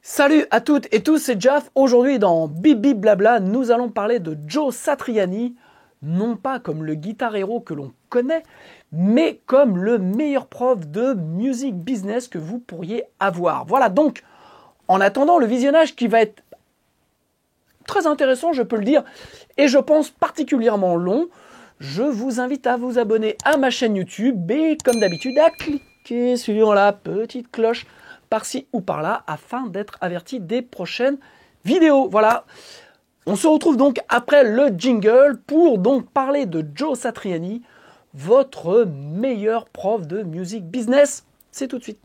Salut à toutes et tous, c'est Jaf. Aujourd'hui dans Bibi Blabla, nous allons parler de Joe Satriani, non pas comme le guitar héros que l'on connaît, mais comme le meilleur prof de music business que vous pourriez avoir. Voilà, donc, en attendant le visionnage qui va être très intéressant, je peux le dire, et je pense particulièrement long, je vous invite à vous abonner à ma chaîne YouTube et comme d'habitude à cliquer sur la petite cloche par-ci ou par-là afin d'être averti des prochaines vidéos. Voilà, on se retrouve donc après le jingle pour donc parler de Joe Satriani, votre meilleur prof de music business. C'est tout de suite.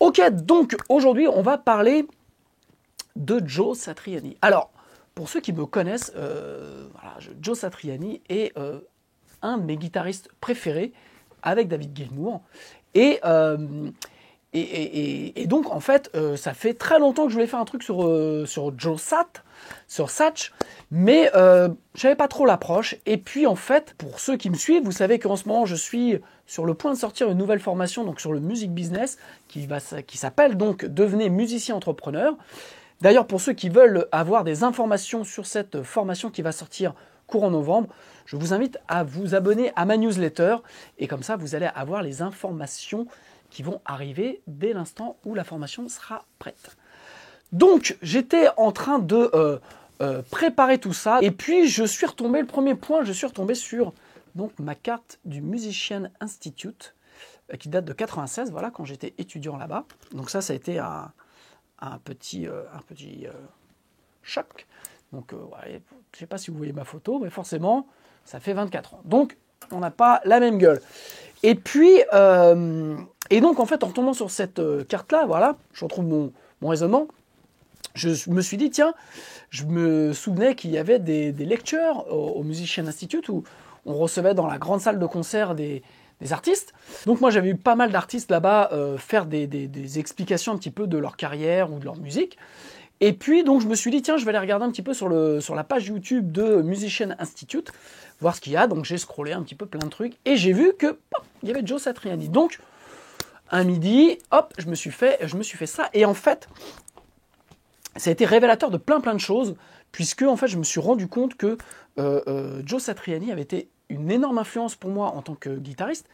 Ok, donc aujourd'hui on va parler de Joe Satriani. Alors, pour ceux qui me connaissent, Joe Satriani est un de mes guitaristes préférés avec David Gilmour. Et donc, en fait, ça fait très longtemps que je voulais faire un truc sur Joe Satch, mais je n'avais pas trop l'approche. Et puis, en fait, pour ceux qui me suivent, vous savez qu'en ce moment, je suis sur le point de sortir une nouvelle formation donc sur le music business qui s'appelle donc Devenez musicien entrepreneur. D'ailleurs, pour ceux qui veulent avoir des informations sur cette formation qui va sortir courant novembre, je vous invite à vous abonner à ma newsletter et comme ça, vous allez avoir les informations qui vont arriver dès l'instant où la formation sera prête. Donc, j'étais en train de préparer tout ça et puis je suis retombé sur donc, ma carte du Musician Institute qui date de 96, voilà, quand j'étais étudiant là-bas. Donc ça a été un petit choc. Donc, je ne sais pas si vous voyez ma photo, mais forcément, ça fait 24 ans. Donc, on n'a pas la même gueule. Et puis, et donc, en fait, en retombant sur cette carte-là, voilà, je retrouve mon raisonnement. Je me suis dit, tiens, je me souvenais qu'il y avait des lectures au Musician Institute où on recevait dans la grande salle de concert des artistes. Donc moi j'avais eu pas mal d'artistes là-bas faire des explications un petit peu de leur carrière ou de leur musique. Et puis donc je me suis dit tiens je vais aller regarder un petit peu sur la page YouTube de Musician Institute, voir ce qu'il y a. Donc j'ai scrollé un petit peu plein de trucs et j'ai vu que il y avait Joe Satriani. Donc un midi, hop, je me suis fait ça. Et en fait, ça a été révélateur de plein de choses, puisque en fait je me suis rendu compte que Joe Satriani avait été une énorme influence pour moi en tant que guitariste,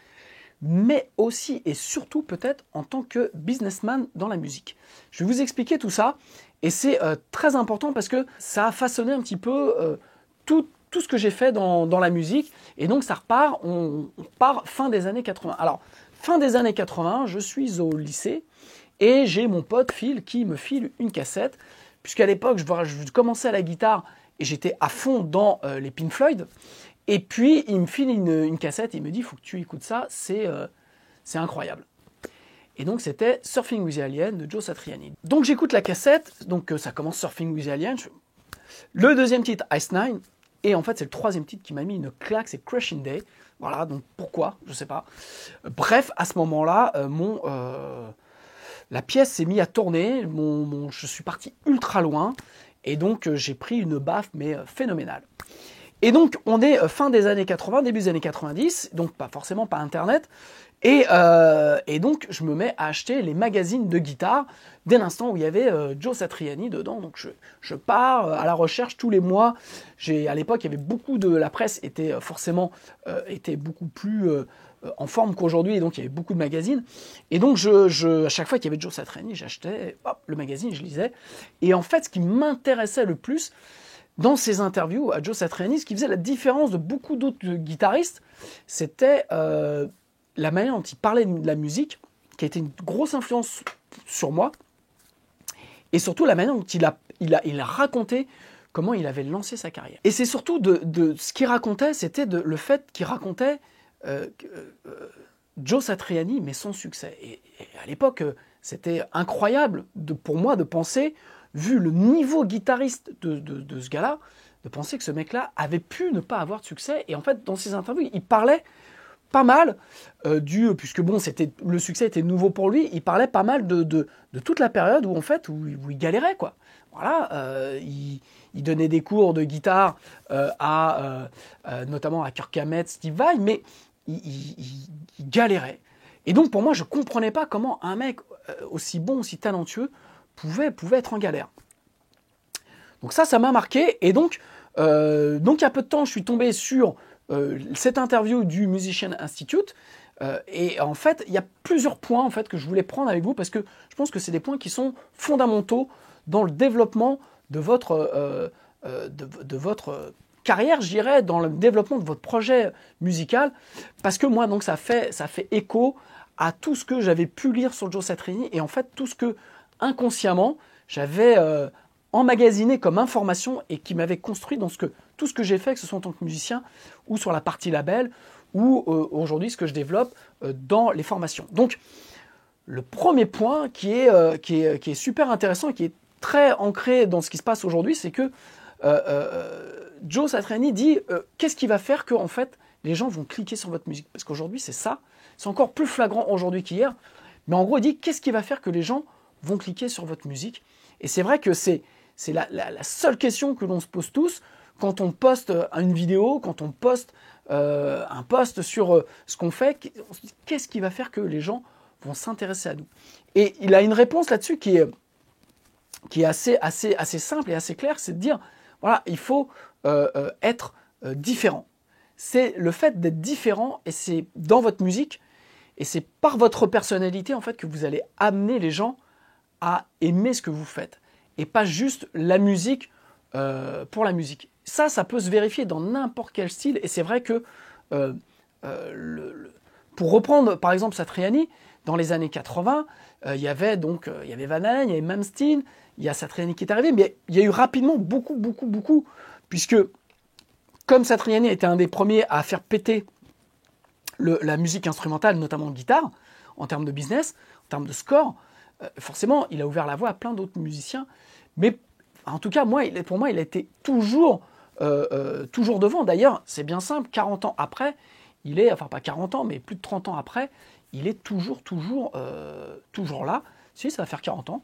mais aussi et surtout peut-être en tant que businessman dans la musique. Je vais vous expliquer tout ça, et c'est très important parce que ça a façonné un petit peu tout ce que j'ai fait dans la musique, et donc ça repart, on part fin des années 80. Alors, fin des années 80, je suis au lycée, et j'ai mon pote Phil qui me file une cassette, puisqu'à l'époque, je commençais à la guitare, et j'étais à fond dans les Pink Floyd. Et puis, il me file une cassette, et il me dit, il faut que tu écoutes ça, c'est incroyable. Et donc, c'était Surfing with the Alien de Joe Satriani. Donc, j'écoute la cassette, donc ça commence Surfing with the Alien. Le deuxième titre, Ice Nine, et en fait, c'est le troisième titre qui m'a mis une claque, c'est Crushing Day. Voilà, donc pourquoi, je sais pas. Bref, à ce moment-là, la pièce s'est mise à tourner, je suis parti ultra loin, et donc j'ai pris une baffe, mais phénoménale. Et donc, on est fin des années 80, début des années 90, donc forcément pas Internet. Et donc, je me mets à acheter les magazines de guitare dès l'instant où il y avait Joe Satriani dedans. Donc, je pars à la recherche tous les mois. À l'époque, il y avait la presse était forcément était beaucoup plus en forme qu'aujourd'hui, et donc il y avait beaucoup de magazines. Et donc, à chaque fois qu'il y avait Joe Satriani, j'achetais le magazine, je lisais. Et en fait, ce qui m'intéressait le plus dans ses interviews à Joe Satriani, ce qui faisait la différence de beaucoup d'autres guitaristes, c'était la manière dont il parlait de la musique, qui a été une grosse influence sur moi, et surtout la manière dont il a raconté comment il avait lancé sa carrière. Et c'est surtout de ce qu'il racontait, c'était le fait qu'il racontait Joe Satriani, mais son succès. Et à l'époque, c'était incroyable pour moi de penser, vu le niveau guitariste de ce gars-là, de penser que ce mec-là avait pu ne pas avoir de succès. Et en fait, dans ses interviews, il parlait pas mal puisque bon, le succès était nouveau pour lui, il parlait pas mal de toute la période où en fait où il galérait quoi. Voilà, il donnait des cours de guitare notamment à Kirk Hammett, Steve Vai, mais il galérait. Et donc pour moi, je comprenais pas comment un mec aussi bon, aussi talentueux pouvait être en galère. Donc ça m'a marqué. Et donc il y a peu de temps, je suis tombé sur cette interview du Musician Institute. Et en fait, il y a plusieurs points en fait que je voulais prendre avec vous parce que je pense que c'est des points qui sont fondamentaux dans le développement de votre carrière, je dirais, dans le développement de votre projet musical, parce que moi, donc, ça fait écho à tout ce que j'avais pu lire sur Joe Satriani et en fait tout ce que inconsciemment j'avais emmagasiné comme information et qui m'avait construit dans tout ce que j'ai fait, que ce soit en tant que musicien ou sur la partie label ou aujourd'hui ce que je développe dans les formations. Donc le premier point qui est super intéressant et qui est très ancré dans ce qui se passe aujourd'hui, c'est que Joe Satriani dit qu'est-ce qui va faire que en fait les gens vont cliquer sur votre musique, parce qu'aujourd'hui c'est ça, c'est encore plus flagrant aujourd'hui qu'hier, mais en gros il dit qu'est-ce qui va faire que les gens vont cliquer sur votre musique. Et c'est vrai que c'est la seule question que l'on se pose tous quand on poste une vidéo, quand on poste un post sur ce qu'on fait, on se dit qu'est-ce qui va faire que les gens vont s'intéresser à nous. Et il a une réponse là-dessus qui est assez simple et assez claire, c'est de dire, voilà, il faut être différent. C'est le fait d'être différent, et c'est dans votre musique, et c'est par votre personnalité en fait que vous allez amener les gens à aimer ce que vous faites, et pas juste la musique pour la musique. Ça peut se vérifier dans n'importe quel style, et c'est vrai que pour reprendre par exemple Satriani, dans les années 80, il y avait Van Halen, il y avait Malmsteen, il y a Satriani qui est arrivé, mais il y a eu rapidement beaucoup, puisque comme Satriani était un des premiers à faire péter la musique instrumentale, notamment en guitare, en termes de business, en termes de score, forcément, il a ouvert la voie à plein d'autres musiciens. Mais en tout cas, pour moi, il a été toujours devant. D'ailleurs, c'est bien simple, 40 ans après, enfin pas 40 ans, mais plus de 30 ans après, il est toujours là. Si, ça va faire 40 ans.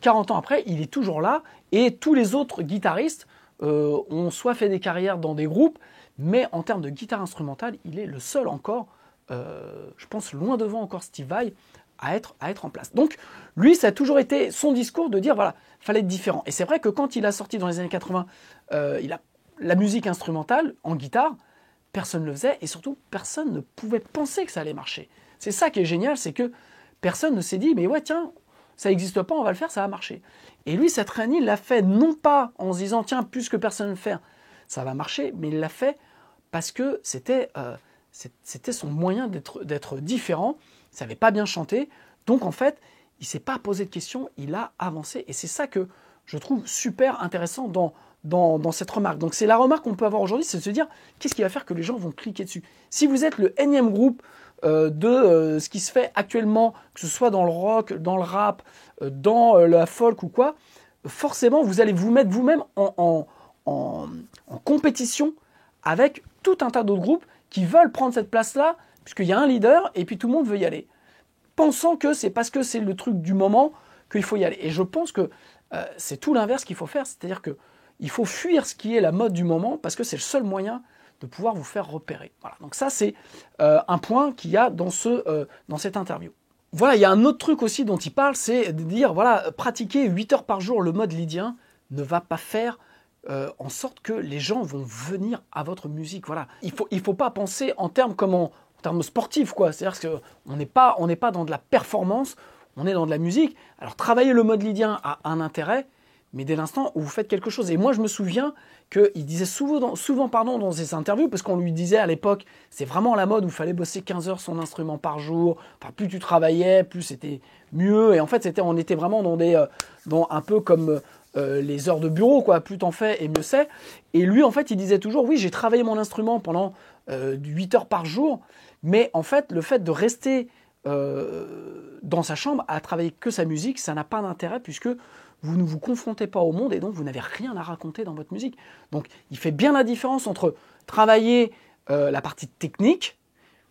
40 ans après, il est toujours là. Et tous les autres guitaristes ont soit fait des carrières dans des groupes, mais en termes de guitare instrumentale, il est le seul encore, je pense loin devant encore Steve Vai, à être en place. Donc, lui, ça a toujours été son discours de dire, voilà, il fallait être différent. Et c'est vrai que quand il a sorti dans les années 80, la musique instrumentale en guitare, personne ne le faisait, et surtout, personne ne pouvait penser que ça allait marcher. C'est ça qui est génial, c'est que personne ne s'est dit, mais ouais, tiens, ça n'existe pas, on va le faire, ça va marcher. Et lui, Satriani l'a fait non pas en se disant, tiens, puisque personne ne le fait, ça va marcher, mais il l'a fait parce que c'était son moyen d'être différent. Il ne savait pas bien chanter, donc en fait, il ne s'est pas posé de questions, il a avancé. Et c'est ça que je trouve super intéressant dans cette remarque. Donc c'est la remarque qu'on peut avoir aujourd'hui, c'est de se dire, qu'est-ce qui va faire que les gens vont cliquer dessus? Si vous êtes le énième groupe de ce qui se fait actuellement, que ce soit dans le rock, dans le rap, dans la folk ou quoi, forcément, vous allez vous mettre vous-même en compétition avec tout un tas d'autres groupes qui veulent prendre cette place-là, puisqu'il y a un leader et puis tout le monde veut y aller, pensant que c'est parce que c'est le truc du moment qu'il faut y aller. Et je pense que c'est tout l'inverse qu'il faut faire, c'est-à-dire qu'il faut fuir ce qui est la mode du moment, parce que c'est le seul moyen de pouvoir vous faire repérer. Voilà. Donc ça, c'est un point qu'il y a dans cette interview. Voilà, il y a un autre truc aussi dont il parle, c'est de dire, voilà, pratiquer 8 heures par jour le mode lydien ne va pas faire en sorte que les gens vont venir à votre musique. Voilà. Il faut pas penser en termes sportifs, quoi. C'est-à-dire qu'on n'est pas dans de la performance, on est dans de la musique. Alors travailler le mode lydien a un intérêt, mais dès l'instant où vous faites quelque chose. Et moi, je me souviens qu'il disait souvent dans ses interviews, parce qu'on lui disait à l'époque, c'est vraiment la mode où il fallait bosser 15 heures son instrument par jour. Enfin, plus tu travaillais, plus c'était mieux. Et en fait, on était vraiment dans un peu comme les heures de bureau, quoi. Plus t'en fais et mieux c'est. Et lui, en fait, il disait toujours, oui, j'ai travaillé mon instrument pendant 8 heures par jour, mais en fait, le fait de rester dans sa chambre à travailler que sa musique, ça n'a pas d'intérêt, puisque vous ne vous confrontez pas au monde et donc vous n'avez rien à raconter dans votre musique. Donc il fait bien la différence entre travailler la partie technique,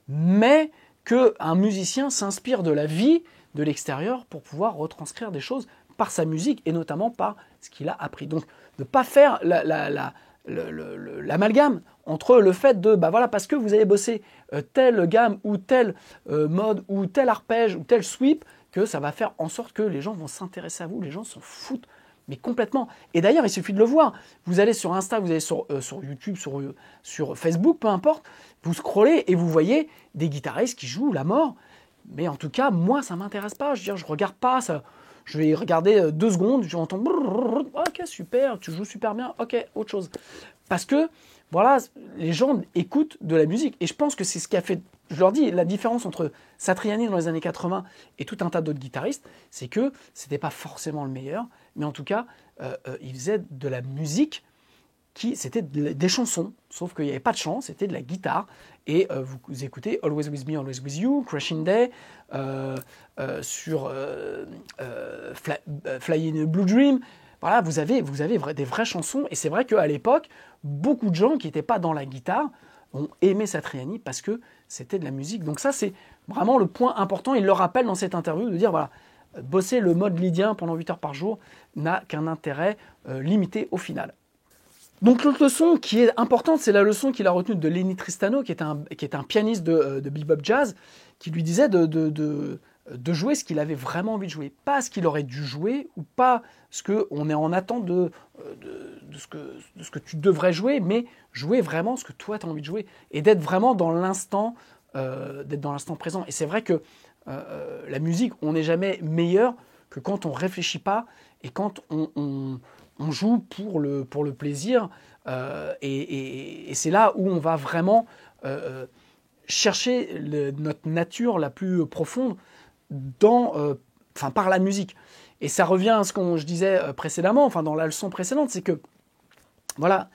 mais qu'un musicien s'inspire de la vie, de l'extérieur, pour pouvoir retranscrire des choses par sa musique et notamment par ce qu'il a appris. Donc, ne pas faire l'amalgame entre le fait de, bah voilà, parce que vous avez bossé telle gamme ou tel mode ou tel arpège ou tel sweep, que ça va faire en sorte que les gens vont s'intéresser à vous, les gens s'en foutent, mais complètement. Et d'ailleurs, il suffit de le voir. Vous allez sur Insta, vous allez sur YouTube, sur Facebook, peu importe, vous scrollez et vous voyez des guitaristes qui jouent la mort. Mais en tout cas, moi, ça ne m'intéresse pas. Je veux dire, je ne regarde pas ça. Je vais regarder 2 secondes, je vais entendre « Ok, super, tu joues super bien, ok, autre chose ». Parce que, voilà, les gens écoutent de la musique. Et je pense que c'est ce qui a fait, je leur dis, la différence entre Satriani dans les années 80 et tout un tas d'autres guitaristes, c'est que ce n'était pas forcément le meilleur, mais en tout cas, il faisait de la musique c'était des chansons, sauf qu'il n'y avait pas de chant, c'était de la guitare. Et vous écoutez Always With Me, Always With You, Crashing Day, Fly in a Blue Dream. Voilà, vous avez des vraies chansons. Et c'est vrai qu'à l'époque, beaucoup de gens qui n'étaient pas dans la guitare ont aimé Satriani parce que c'était de la musique. Donc ça, c'est vraiment le point important. Il le rappelle dans cette interview de dire, voilà, bosser le mode lydien pendant 8 heures par jour n'a qu'un intérêt limité au final. Donc l'autre leçon qui est importante, c'est la leçon qu'il a retenue de Lenny Tristano, qui est un pianiste de bebop jazz, qui lui disait de jouer ce qu'il avait vraiment envie de jouer. Pas ce qu'il aurait dû jouer, ou pas ce qu'on est en attente de ce que tu devrais jouer, mais jouer vraiment ce que toi tu as envie de jouer. Et d'être vraiment dans l'instant présent. Et c'est vrai que la musique, on n'est jamais meilleur que quand on ne réfléchit pas et quand on joue pour le plaisir, et c'est là où on va vraiment chercher notre nature la plus profonde par la musique. Et ça revient à ce que je disais précédemment, dans la leçon précédente, c'est que voilà,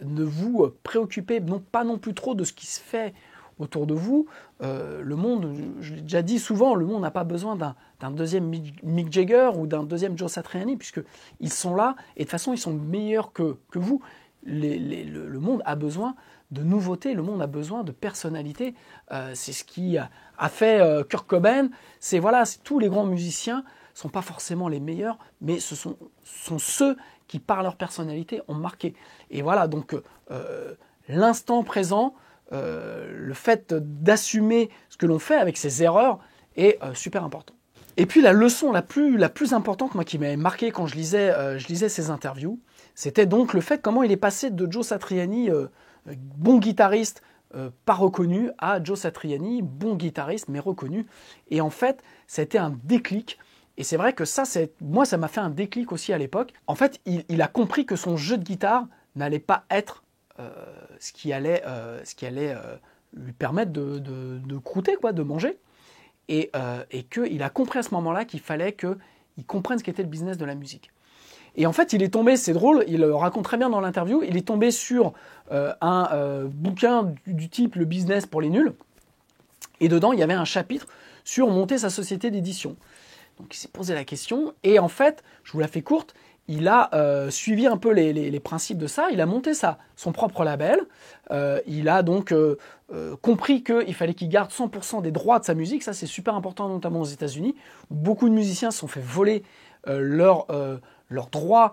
ne vous préoccupez pas non plus trop de ce qui se fait autour de vous. Le monde, je l'ai déjà dit souvent, le monde n'a pas besoin d'un deuxième Mick Jagger ou d'un deuxième Joe Satriani, puisqu'ils sont là, et de toute façon, ils sont meilleurs que vous. Le monde a besoin de nouveautés, le monde a besoin de personnalité. C'est ce qui a fait Kurt Cobain. C'est tous les grands musiciens ne sont pas forcément les meilleurs, mais ce sont ceux qui, par leur personnalité, ont marqué. Et voilà, donc l'instant présent, le fait d'assumer ce que l'on fait avec ses erreurs est super important. Et puis la leçon la plus importante, moi, qui m'avait marqué quand je lisais ses interviews, c'était donc le fait comment il est passé de Joe Satriani, bon guitariste, pas reconnu, à Joe Satriani, bon guitariste, mais reconnu. Et en fait, ça a été un déclic. Et c'est vrai que moi, ça m'a fait un déclic aussi à l'époque. En fait, il a compris que son jeu de guitare n'allait pas être ce qui allait lui permettre de croûter, de manger. Et qu'il a compris à ce moment-là qu'il fallait qu'il comprenne ce qu'était le business de la musique. Et en fait, il est tombé, c'est drôle, il le raconte très bien dans l'interview, il est tombé sur un bouquin du type Le business pour les nuls. Et dedans, il y avait un chapitre sur monter sa société d'édition. Donc il s'est posé la question, et en fait, je vous la fais courte, il a suivi un peu les principes de ça, il a monté son propre label, il a donc compris qu'il fallait qu'il garde 100% des droits de sa musique, ça c'est super important notamment aux États-Unis, où beaucoup de musiciens se sont fait voler leurs droits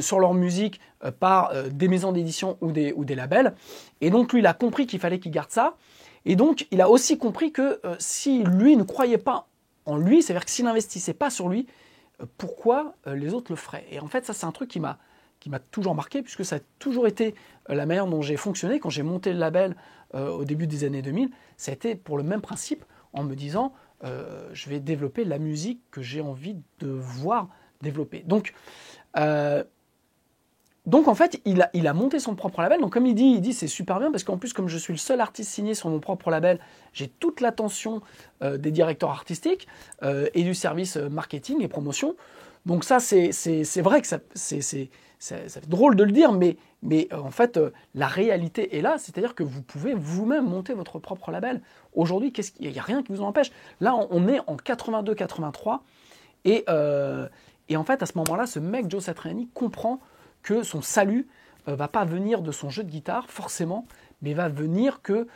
sur leur musique par des maisons d'édition ou des labels, et donc lui il a compris qu'il fallait qu'il garde ça, et donc il a aussi compris que si lui ne croyait pas en lui, c'est-à-dire que s'il n'investissait pas sur lui, pourquoi les autres le feraient. Et en fait, ça c'est un truc qui m'a toujours marqué, puisque ça a toujours été la manière dont j'ai fonctionné. Quand j'ai monté le label au début des années 2000, ça a été pour le même principe, en me disant je vais développer la musique que j'ai envie de voir développer. Donc en fait, il a monté son propre label. Donc comme il dit c'est super bien, parce qu'en plus, comme je suis le seul artiste signé sur mon propre label, j'ai toute l'attention des directeurs artistiques et du service marketing et promotion. Donc ça, c'est vrai que c'est drôle de le dire, mais en fait, la réalité est là. C'est-à-dire que vous pouvez vous-même monter votre propre label. Aujourd'hui, il n'y a rien qui vous en empêche. Là, on est en 82-83, et en fait, à ce moment-là, ce mec, Joe Satriani, comprend que son salut va pas venir de son jeu de guitare, forcément, mais va venir que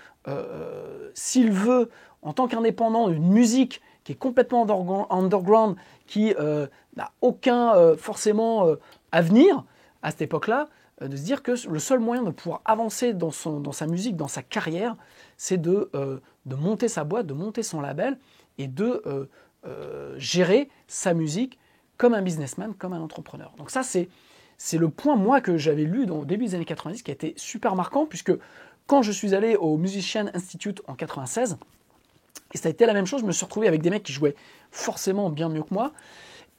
s'il veut, en tant qu'indépendant, une musique qui est complètement underground, qui n'a aucun forcément avenir à cette époque-là, de se dire que le seul moyen de pouvoir avancer dans sa musique, dans sa carrière, c'est de monter sa boîte, de monter son label et de gérer sa musique comme un businessman, comme un entrepreneur. Donc ça, c'est le point, moi, que j'avais lu au début des années 90, qui a été super marquant, puisque quand je suis allé au Musician Institute en 96, et ça a été la même chose, je me suis retrouvé avec des mecs qui jouaient forcément bien mieux que moi,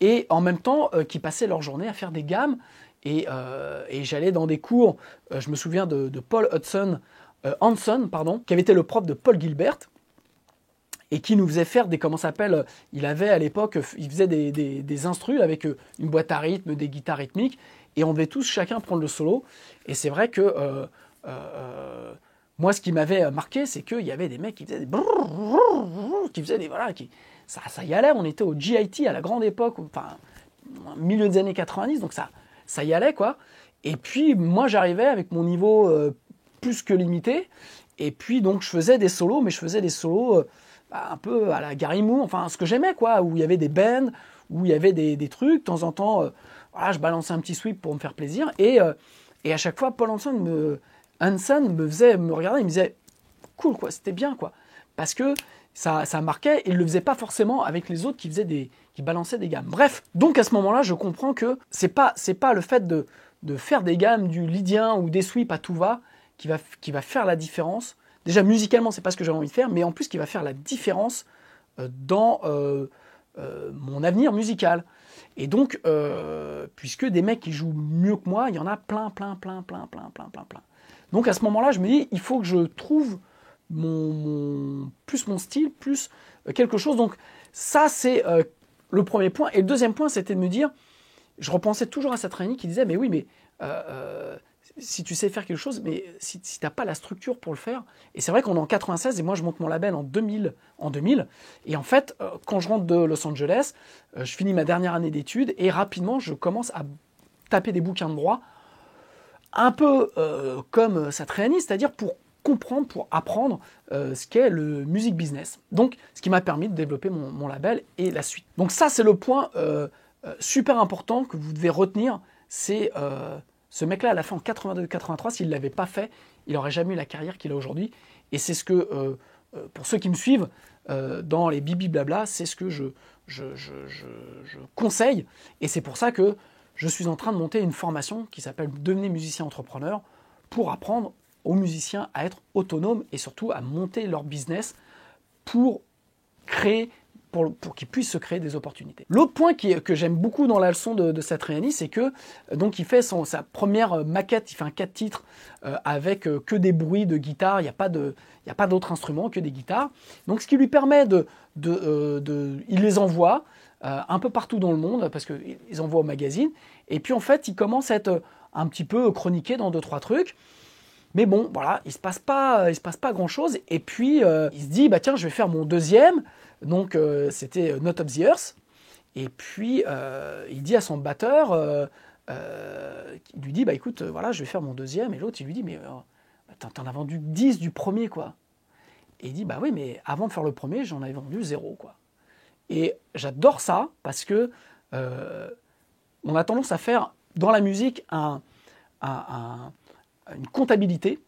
et en même temps qui passaient leur journée à faire des gammes, et j'allais dans des cours, je me souviens de Paul Hanson, qui avait été le prof de Paul Gilbert, et qui nous faisait faire comment ça s'appelle, il avait à l'époque, il faisait des instrus avec une boîte à rythme, des guitares rythmiques, et on devait tous chacun prendre le solo, et c'est vrai que moi ce qui m'avait marqué, c'est qu'il y avait des mecs qui faisaient ça y allait, on était au GIT à la grande époque, enfin, milieu des années 90, donc ça y allait, quoi. Et puis, moi, j'arrivais avec mon niveau plus que limité. Et puis, donc, je faisais des solos, mais je faisais des solos un peu à la Gary Moore, enfin, ce que j'aimais, quoi, où il y avait des bends, où il y avait des trucs. De temps en temps, voilà, je balançais un petit sweep pour me faire plaisir. Et à chaque fois, Paul Hanson me regardait, il me disait, cool, quoi, c'était bien, quoi. Parce que ça marquait, et il ne le faisait pas forcément avec les autres qui balançaient des gammes. Bref, donc à ce moment-là, je comprends que c'est pas le fait de faire des gammes, du lydien ou des sweeps à tout va, qui va faire la différence. Déjà, musicalement, c'est pas ce que j'avais envie de faire, mais en plus, qui va faire la différence dans mon avenir musical. Et donc, puisque des mecs qui jouent mieux que moi, il y en a plein. Donc à ce moment-là, je me dis, il faut que je trouve plus mon style, plus quelque chose. Donc ça, c'est le premier point. Et le deuxième point, c'était de me dire, je repensais toujours à cette réunion qui disait, mais oui, mais si tu sais faire quelque chose, mais si tu n'as pas la structure pour le faire. Et c'est vrai qu'on est en 96 et moi, je monte mon label en 2000. Et en fait, quand je rentre de Los Angeles, je finis ma dernière année d'études et rapidement, je commence à taper des bouquins de droit, un peu comme Satriani, c'est-à-dire pour comprendre, pour apprendre ce qu'est le music business. Donc, ce qui m'a permis de développer mon label et la suite. Donc ça, c'est le point super important que vous devez retenir, c'est ce mec-là, à la fin en 82-83, s'il ne l'avait pas fait, il n'aurait jamais eu la carrière qu'il a aujourd'hui. Et c'est ce que, pour ceux qui me suivent, dans les bibi blabla, c'est ce que je conseille. Et c'est pour ça que je suis en train de monter une formation qui s'appelle « Devenez musicien entrepreneur » pour apprendre aux musiciens à être autonomes et surtout à monter leur business pour qu'ils puissent se créer des opportunités. L'autre point que j'aime beaucoup dans la leçon de Satriani, c'est que donc il fait sa première maquette, il fait un 4 titres avec que des bruits de guitare, il n'y a pas d'autres instruments que des guitares. Donc ce qui lui permet il les envoie un peu partout dans le monde, parce qu'ils envoient au magazine, et puis en fait il commence à être un petit peu chroniqué dans 2-3 trucs. Mais bon, voilà, il se passe pas grand chose. Et puis il se dit, bah tiens, je vais faire mon deuxième. Donc c'était Not of the Earth. Et puis il dit à son batteur, il lui dit, bah écoute, voilà, je vais faire mon deuxième. Et l'autre, il lui dit, mais t'en as vendu 10 du premier, quoi. Et il dit, bah oui, mais avant de faire le premier, j'en avais vendu 0, quoi. Et j'adore ça parce que on a tendance à faire dans la musique une comptabilité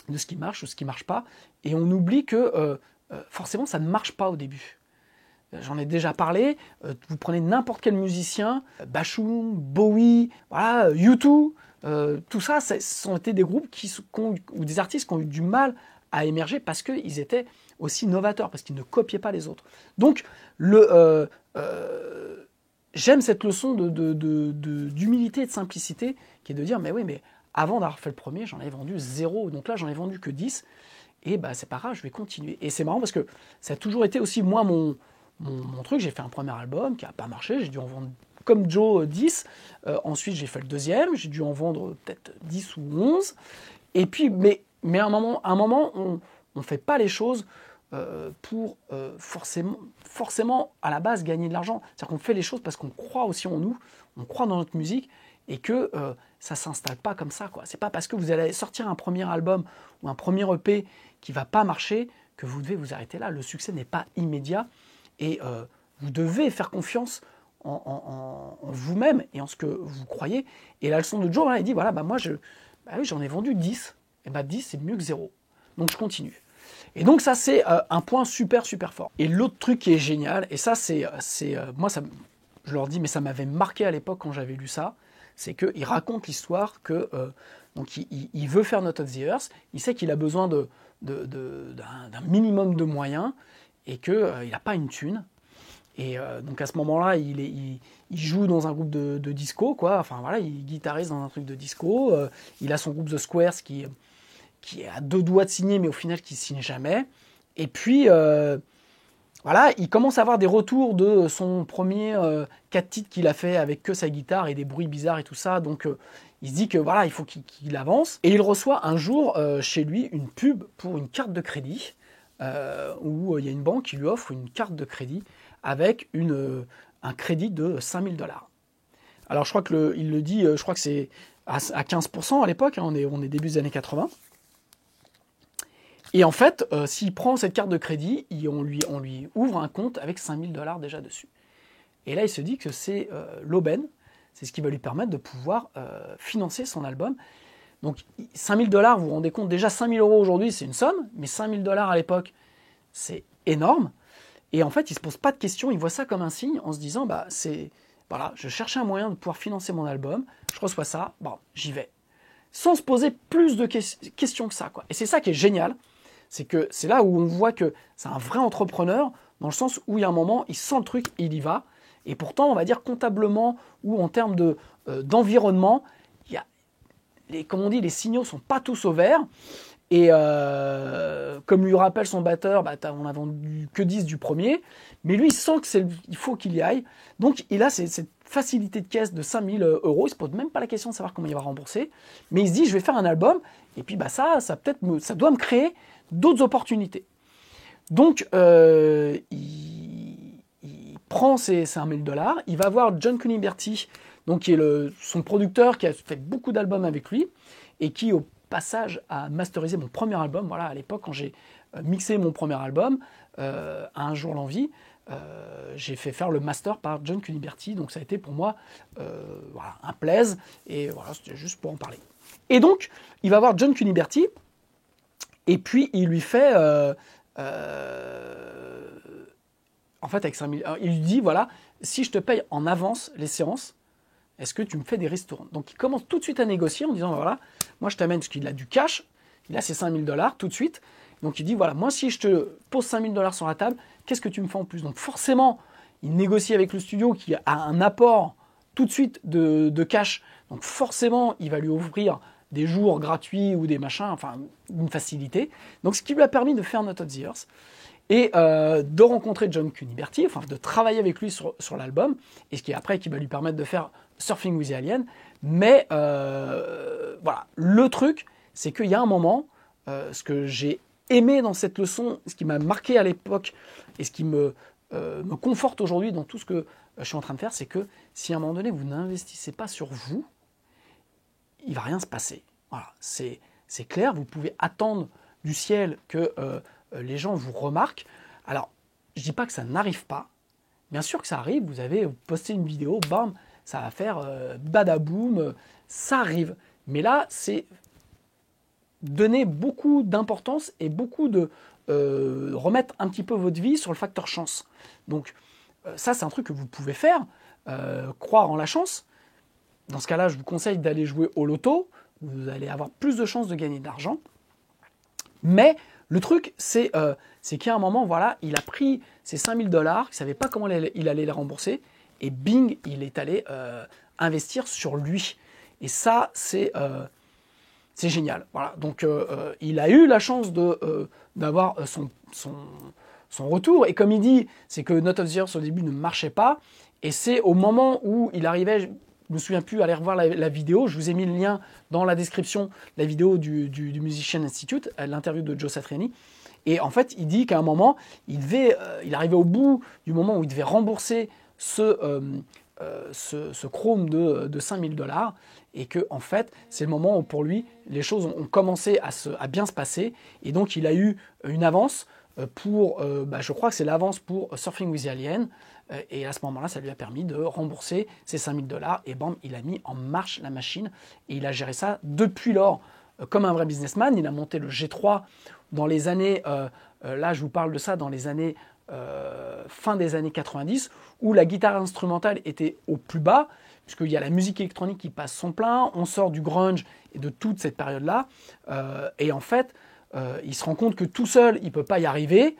de ce qui marche ou ce qui ne marche pas, et on oublie que forcément ça ne marche pas au début. J'en ai déjà parlé, vous prenez n'importe quel musicien, Bashung, Bowie, voilà, U2, tout ça, ce sont été des groupes ou des artistes qui ont eu du mal à émerger parce qu'ils étaient aussi novateurs, parce qu'ils ne copiaient pas les autres. Donc, j'aime cette leçon d'humilité et de simplicité qui est de dire, mais oui, mais avant d'avoir fait le premier, j'en avais vendu 0, donc là, j'en ai vendu que 10, et bah, c'est pas grave, je vais continuer. Et c'est marrant parce que ça a toujours été aussi, moi, mon truc. J'ai fait un premier album qui n'a pas marché, j'ai dû en vendre, comme Joe, 10. Ensuite, j'ai fait le deuxième, j'ai dû en vendre peut-être 10 ou 11. Et puis, mais à un moment, on ne fait pas les choses pour forcément, à la base, gagner de l'argent. C'est-à-dire qu'on fait les choses parce qu'on croit aussi en nous, on croit dans notre musique, et que ça ne s'installe pas comme ça, quoi. C'est pas parce que vous allez sortir un premier album ou un premier EP qui ne va pas marcher que vous devez vous arrêter là. Le succès n'est pas immédiat et vous devez faire confiance en vous-même et en ce que vous croyez. Et la leçon de Joe, il dit, voilà, moi, oui, j'en ai vendu 10. Et 10, c'est mieux que 0. Donc, je continue. Et donc, ça, c'est un point super, super fort. Et l'autre truc qui est génial, et ça, moi, je leur dis, mais ça m'avait marqué à l'époque quand j'avais lu ça, c'est qu'il raconte l'histoire que donc il veut faire Not of the Earth, il sait qu'il a besoin d'un minimum de moyens et qu'il n'a pas une thune. Et donc à ce moment-là, il joue dans un groupe de disco, quoi. Enfin voilà, il guitarise dans un truc de disco. Il a son groupe The Squares qui est à 2 doigts de signer, mais au final qui ne signe jamais. Et puis voilà, il commence à avoir des retours de son premier 4 titres qu'il a fait avec que sa guitare et des bruits bizarres et tout ça. Donc il se dit que voilà, il faut qu'il avance. Et il reçoit un jour chez lui une pub pour une carte de crédit où il y a une banque qui lui offre une carte de crédit avec un crédit de 5 000 $. Alors je crois qu'il le dit, je crois que c'est à 15% à l'époque, hein, on est début des années 80. Et en fait, s'il prend cette carte de crédit, on lui ouvre un compte avec 5 000 $ déjà dessus. Et là, il se dit que c'est l'aubaine, c'est ce qui va lui permettre de pouvoir financer son album. Donc 5 000 $, vous vous rendez compte, déjà 5 000 € aujourd'hui, c'est une somme, mais 5 000 $ à l'époque, c'est énorme. Et en fait, il ne se pose pas de questions, il voit ça comme un signe en se disant, voilà, je cherchais un moyen de pouvoir financer mon album, je reçois ça, j'y vais. Sans se poser plus de questions que ça, quoi. Et c'est ça qui est génial, c'est que c'est là où on voit que c'est un vrai entrepreneur, dans le sens où il y a un moment, il sent le truc, il y va. Et pourtant, on va dire comptablement ou en termes d'environnement, comme on dit, les signaux ne sont pas tous au vert. Et comme lui rappelle son batteur, on n'a vendu que 10 du premier, mais lui il sent qu'il faut qu'il y aille. Donc il a cette facilité de caisse de 5 000 €, il ne se pose même pas la question de savoir comment il va rembourser, mais il se dit je vais faire un album, et puis ça doit me créer d'autres opportunités. Donc il prend ses 5 000 $, il va voir John Cuniberti, donc, qui est son producteur, qui a fait beaucoup d'albums avec lui, et qui au passage à masteriser mon premier album. Voilà, à l'époque, quand j'ai mixé mon premier album, Un jour l'envie, j'ai fait faire le master par John Cuniberti. Donc ça a été pour moi un plaisir. Et voilà, c'était juste pour en parler. Et donc, il va voir John Cuniberti, et puis il lui fait... en fait, avec 5 000, il lui dit, voilà, si je te paye en avance les séances, est-ce que tu me fais des ristournes? Donc il commence tout de suite à négocier en disant, voilà, moi je t'amène, parce qu'il a du cash, il a ses 5 000 $ tout de suite. Donc il dit, voilà, moi si je te pose 5 000 $ sur la table, qu'est-ce que tu me fais en plus? Donc forcément, il négocie avec le studio qui a un apport tout de suite de cash. Donc forcément, il va lui offrir des jours gratuits ou des machins, enfin une facilité. Donc ce qui lui a permis de faire Not of the Earth. Et de rencontrer John Cuniberti, enfin de travailler avec lui sur l'album, et ce qui va lui permettre de faire Surfing with the Alien. Mais voilà, le truc, c'est qu'il y a un moment, ce que j'ai aimé dans cette leçon, ce qui m'a marqué à l'époque, et ce qui me conforte aujourd'hui dans tout ce que je suis en train de faire, c'est que si à un moment donné, vous n'investissez pas sur vous, il ne va rien se passer. Voilà, c'est clair, vous pouvez attendre du ciel que... les gens vous remarquent. Alors, je ne dis pas que ça n'arrive pas. Bien sûr que ça arrive. Vous avez posté une vidéo, bam, ça va faire badaboum. Ça arrive. Mais là, c'est donner beaucoup d'importance et beaucoup de remettre un petit peu votre vie sur le facteur chance. Donc, ça, c'est un truc que vous pouvez faire. Croire en la chance. Dans ce cas-là, je vous conseille d'aller jouer au loto. Vous allez avoir plus de chances de gagner de l'argent. Mais le truc, c'est qu'il y a un moment, voilà, il a pris ses 5 000 $, il ne savait pas comment il allait les rembourser, et bing, il est allé investir sur lui. Et ça, c'est génial. Voilà. Donc, il a eu la chance d'avoir son retour. Et comme il dit, c'est que Not of the Earth au début ne marchait pas, et c'est au moment où il arrivait... Je ne me souviens plus, allez revoir la vidéo. Je vous ai mis le lien dans la description, la vidéo du Musician Institute, l'interview de Joe Satriani. Et en fait, il dit qu'à un moment, il arrivait au bout du moment où il devait rembourser ce ce chrome de 5000 $, et que en fait, c'est le moment où pour lui, les choses ont commencé à bien se passer, et donc il a eu une avance pour, je crois que c'est l'avance pour Surfing with the Alien, et à ce moment-là, ça lui a permis de rembourser ses 5000 $, et bam, il a mis en marche la machine, et il a géré ça depuis lors comme un vrai businessman. Il a monté le G3 dans les années, là je vous parle de ça, dans les années fin des années 90, où la guitare instrumentale était au plus bas, puisqu'il y a la musique électronique qui passe son plein, on sort du grunge et de toute cette période-là, et en fait, il se rend compte que tout seul, il ne peut pas y arriver,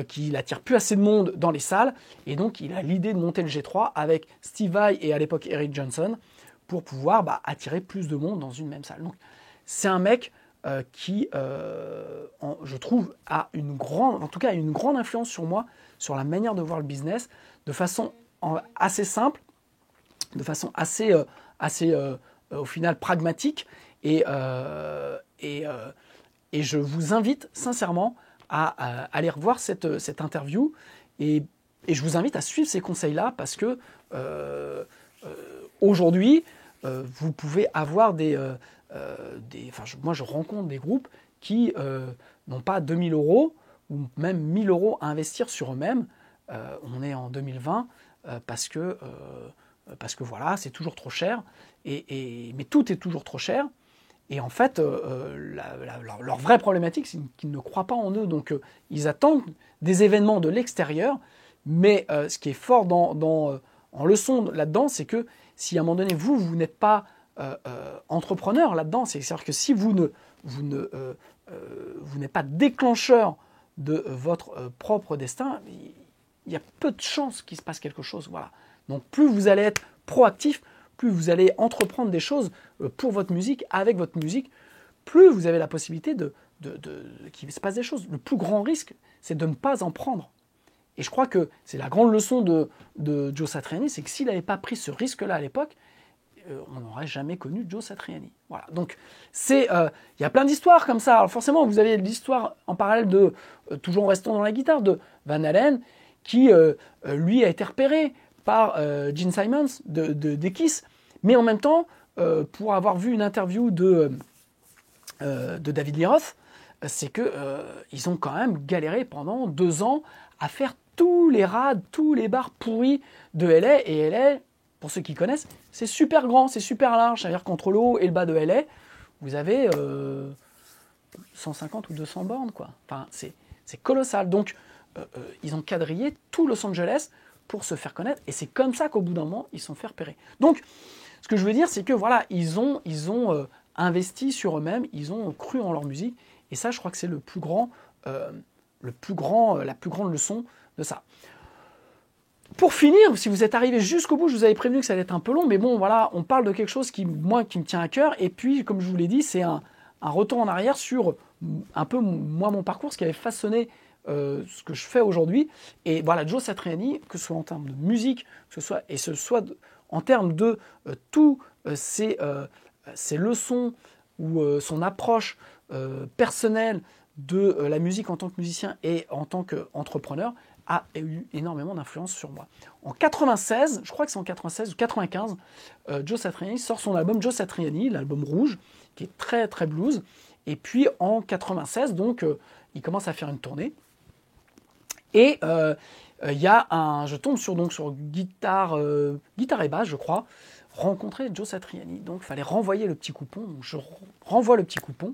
qu'il n'attire plus assez de monde dans les salles, et donc il a l'idée de monter le G3 avec Steve Vai et à l'époque Eric Johnson, pour pouvoir attirer plus de monde dans une même salle. Donc c'est un mec qui, je trouve, a une grande influence sur moi, sur la manière de voir le business, de façon assez simple, de façon assez au final pragmatique, et je vous invite sincèrement à aller revoir cette interview, et je vous invite à suivre ces conseils-là, parce que aujourd'hui, vous pouvez avoir moi je rencontre des groupes qui n'ont pas 2000 € ou même 1000 € à investir sur eux-mêmes. On est en 2020 parce que voilà, c'est toujours trop cher, mais tout est toujours trop cher. Et en fait, leur vraie problématique, c'est qu'ils ne croient pas en eux. Donc, ils attendent des événements de l'extérieur. Mais ce qui est fort en leçon là-dedans, c'est que si à un moment donné, vous n'êtes pas entrepreneur là-dedans, c'est-à-dire que si vous n'êtes pas déclencheur de votre propre destin, il y a peu de chances qu'il se passe quelque chose. Voilà. Donc, plus vous allez être proactif, plus vous allez entreprendre des choses pour votre musique, avec votre musique, plus vous avez la possibilité qu'il se passe des choses. Le plus grand risque, c'est de ne pas en prendre. Et je crois que c'est la grande leçon de Joe Satriani, c'est que s'il n'avait pas pris ce risque-là à l'époque, on n'aurait jamais connu Joe Satriani. Voilà. Donc, il y a plein d'histoires comme ça. Alors forcément, vous avez l'histoire en parallèle de, toujours en restant dans la guitare, de Van Halen, qui, lui, a été repéré par Gene Simmons des Kiss, mais en même temps, pour avoir vu une interview de David Lee Roth, c'est qu'ils ont quand même galéré pendant 2 ans à faire tous les rades, tous les bars pourris de LA, et LA, pour ceux qui connaissent, c'est super grand, c'est super large, c'est-à-dire qu'entre le haut et le bas de LA, vous avez 150 ou 200 bornes, quoi. Enfin, c'est colossal. Donc, ils ont quadrillé tout Los Angeles pour se faire connaître, et c'est comme ça qu'au bout d'un moment, ils se sont fait repérer. Donc, ce que je veux dire, c'est que voilà, ils ont investi sur eux-mêmes, ils ont cru en leur musique, et ça, je crois que c'est la plus grande leçon de ça. Pour finir, si vous êtes arrivé jusqu'au bout, je vous avais prévenu que ça allait être un peu long, mais bon, voilà, on parle de quelque chose qui me tient à cœur, et puis, comme je vous l'ai dit, c'est un retour en arrière sur un peu moi, mon parcours, ce qui avait façonné ce que je fais aujourd'hui. Et voilà, Joe Satriani, que ce soit en termes de musique, que ce soit en termes de tous ces leçons ou son approche personnelle de la musique en tant que musicien et en tant qu'entrepreneur, a eu énormément d'influence sur moi. En 96, je crois que c'est en 96 ou 95, Joe Satriani sort son album Joe Satriani, l'album rouge, qui est très très blues. Et puis en 96, donc, il commence à faire une tournée. Et je tombe sur guitare et basse, je crois, rencontrer Joe Satriani. Donc il fallait renvoyer le petit coupon. Donc, je renvoie le petit coupon.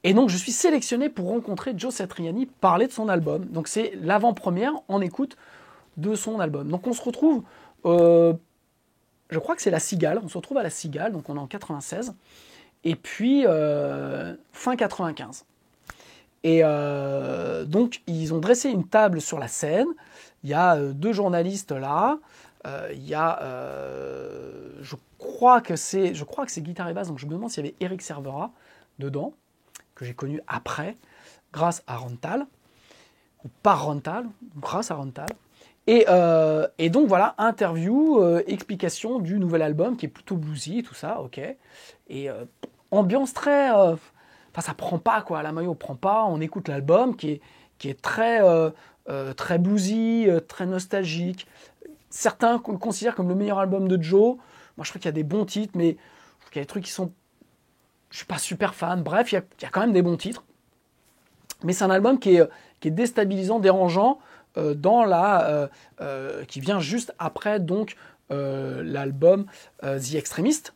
Et donc, je suis sélectionné pour rencontrer Joe Satriani, parler de son album. Donc, c'est l'avant-première en écoute de son album. Donc, on se retrouve, je crois que c'est la Cigale. On se retrouve à la Cigale, donc on est en 96. Et puis, fin 95. Et donc, ils ont dressé une table sur la scène. Il y a 2 journalistes là. Il y a, je crois que c'est guitare et basse. Donc, je me demande s'il y avait Eric Servera dedans, que j'ai connu après, grâce à Rontal, ou par Rontal, grâce à Rontal. Et donc voilà, interview, explication du nouvel album qui est plutôt bluesy, tout ça, ok. Et ambiance très... ça prend pas, quoi, la maillot prend pas, on écoute l'album qui est très, très bluesy, très nostalgique. certains le considèrent comme le meilleur album de Joe. Moi, je trouve qu'il y a des bons titres, mais je trouve qu'il y a des trucs qui sont... Je suis pas super fan. Bref, il y a quand même des bons titres. Mais c'est un album qui est déstabilisant, dérangeant, qui vient juste après donc l'album The Extremist,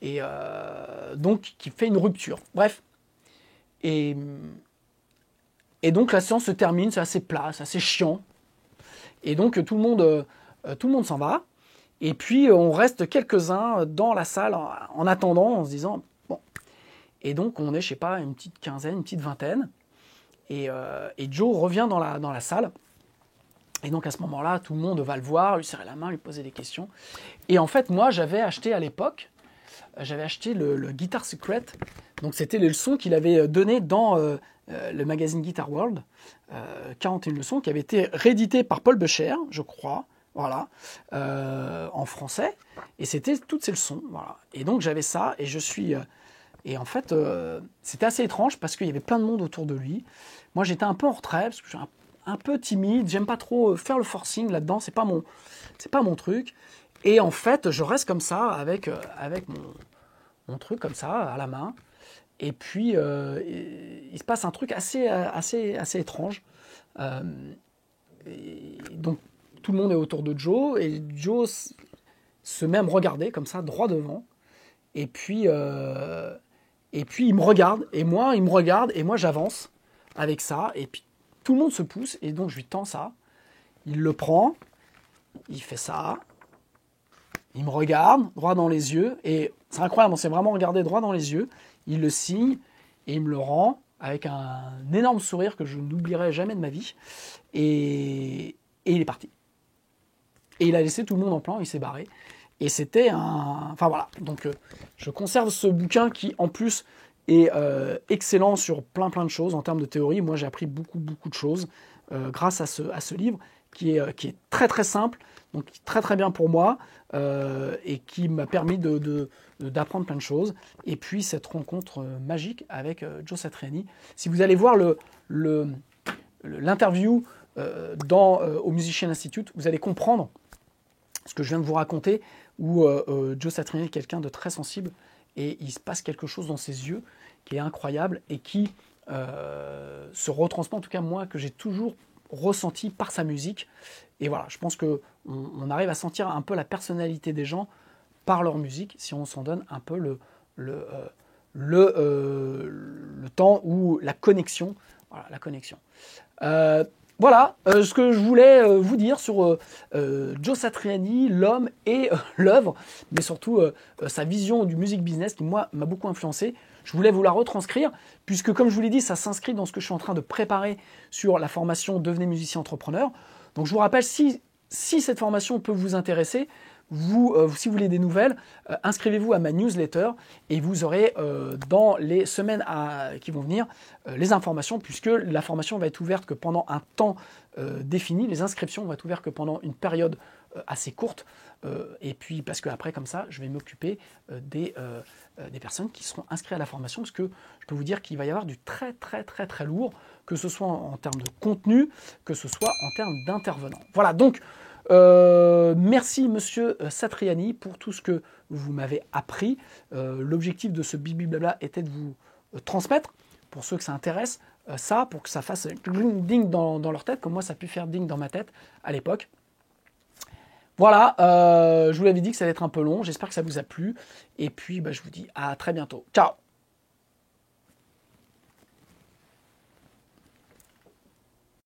et donc qui fait une rupture. Bref. Et donc la séance se termine, c'est assez plat, c'est assez chiant. Et donc tout le monde s'en va. Et puis on reste quelques-uns dans la salle en attendant, en se disant bon. Et donc on est, je sais pas, une petite quinzaine, une petite vingtaine. Et Joe revient dans la salle. Et donc à ce moment-là, tout le monde va le voir, lui serrer la main, lui poser des questions. Et en fait, moi, j'avais acheté à l'époque, le Guitar Secret. Donc c'était les leçons qu'il avait données dans le magazine Guitar World, 41 leçons, qui avaient été rééditées par Paul Buescher, je crois, voilà, en français. Et c'était toutes ces leçons, voilà. Et donc j'avais ça, et en fait, c'était assez étrange parce qu'il y avait plein de monde autour de lui. Moi, j'étais un peu en retrait parce que je suis un peu timide. J'aime pas trop faire le forcing là-dedans. C'est pas mon truc. Et en fait, je reste comme ça avec mon truc comme ça à la main. Et puis, il se passe un truc assez étrange. Et donc, tout le monde est autour de Joe et Joe se met à me regarder comme ça, droit devant. Et puis il me regarde, et moi, il me regarde, et moi, j'avance avec ça. Et puis, tout le monde se pousse, et donc, je lui tends ça. Il le prend, il fait ça. Il me regarde droit dans les yeux, et c'est incroyable, on s'est vraiment regardé droit dans les yeux. Il le signe, et il me le rend avec un énorme sourire que je n'oublierai jamais de ma vie. Et il est parti. Et il a laissé tout le monde en plan, il s'est barré. Et c'était un... Enfin voilà, donc je conserve ce bouquin qui en plus est excellent sur plein de choses en termes de théorie. Moi j'ai appris beaucoup de choses grâce à ce livre qui est très simple, donc très bien pour moi et qui m'a permis d'apprendre plein de choses. Et puis cette rencontre magique avec Joe Satriani. Si vous allez voir l'interview au Musician Institute, vous allez comprendre ce que je viens de vous raconter, où Joe Satriani est quelqu'un de très sensible et il se passe quelque chose dans ses yeux qui est incroyable et qui se retransmet, en tout cas moi, que j'ai toujours ressenti par sa musique. Et voilà, je pense qu'on arrive à sentir un peu la personnalité des gens par leur musique si on s'en donne un peu le temps ou la connexion. Voilà, la connexion. Voilà ce que je voulais vous dire sur Joe Satriani, l'homme et l'œuvre, mais surtout sa vision du music business qui, moi, m'a beaucoup influencé. Je voulais vous la retranscrire, puisque, comme je vous l'ai dit, ça s'inscrit dans ce que je suis en train de préparer sur la formation Devenez musicien entrepreneur. Donc, je vous rappelle, si cette formation peut vous intéresser, si vous voulez des nouvelles, inscrivez-vous à ma newsletter et vous aurez dans les semaines qui vont venir les informations, puisque la formation va être ouverte que pendant un temps défini. Les inscriptions vont être ouvertes que pendant une période assez courte. Et puis parce qu'après, comme ça, je vais m'occuper des personnes qui seront inscrites à la formation, parce que je peux vous dire qu'il va y avoir du très lourd, que ce soit en termes de contenu, que ce soit en termes d'intervenants. Voilà, donc merci Monsieur Satriani pour tout ce que vous m'avez appris. L'objectif de ce Bibi Blabla était de vous transmettre, pour ceux que ça intéresse, ça, pour que ça fasse ding dans leur tête, comme moi ça a pu faire ding dans ma tête à l'époque. Voilà, je vous l'avais dit que ça allait être un peu long, j'espère que ça vous a plu, et puis je vous dis à très bientôt. Ciao!